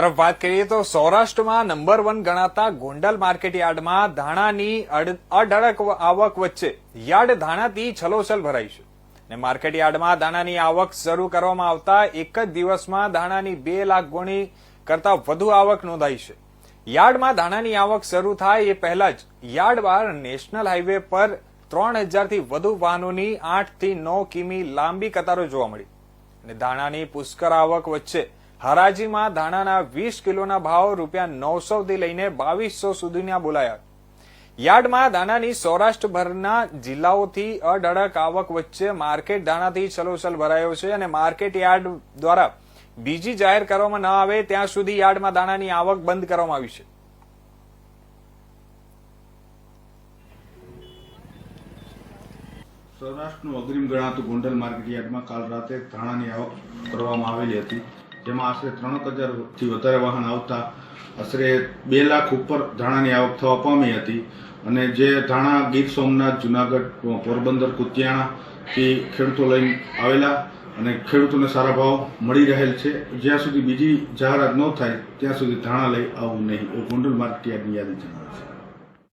તરફ વાત કરીએ તો સૌરાષ્ટ્રમાં નંબર 1 ગણાતા ગોંડલ માર્કેટયાર્ડમાં ધાણાની અઢળક આવક વચ્ચે યાર્ડ ધાણાથી છલોછલ ભરાઈ છે અને માર્કેટયાર્ડમાં ધાણાની આવક શરૂ કરવામાં આવતા એક જ દિવસમાં ધાણાની 2 લાખ ગોણી કરતા વધુ આવક નોંધાઈ છે। યાર્ડમાં ધાણાની આવક શરૂ થાય એ પહેલા જ યાર્ડ બહાર નેશનલ હાઈવે પર 3000 થી વધુ વાહનોની 8 થી 9 કિમી લાંબી કતારો જોવા મળી અને ધાણાની પુષ્કળ આવક વચ્ચે હરાજીમાં ધાણાના 20 કિલોના ભાવ ₹900 થી લઈને 2200 સુધીના બોલાયા। યાર્ડમાં ધાણાની સૌરાષ્ટ્રભરના જિલ્લાઓથી અઢળક આવક વચ્ચે માર્કેટ ધાણાથી છલોછલ ભરાયો છે અને માર્કેટ યાર્ડ દ્વારા બીજી જાહેર કરવામાં ન આવે ત્યાં સુધી યાર્ડમાં ધાણાની આવક બંધ કરવામાં આવી છે। સૌરાષ્ટ્રનું અગ્રીમ ગણાતું ગોંડલ માર્કેટયાર્ડમાં કાલ રાતે ધાણાની આવક કરવામાં આવેલી હતી, જેમાં આશરે 3000 થી વધારે વાહન આવતા આશરે 2 લાખ ઉપર ધાણાની આવક થવા પામી હતી અને જે ધાણા ગીર સોમનાથ, જુનાગઢ, પોરબંદર, કુતિયાણાથી ખેડૂતો લઈને આવેલા અને ખેડૂતોને સારા ભાવ મળી રહેલ છે। જ્યાં સુધી બીજી જાહેરાત ન થાય ત્યાં સુધી ધાણા લઈ આવવું નહીં, એ ગોંડલ માર્કેટયાર્ડની યાદી જણાવે છે।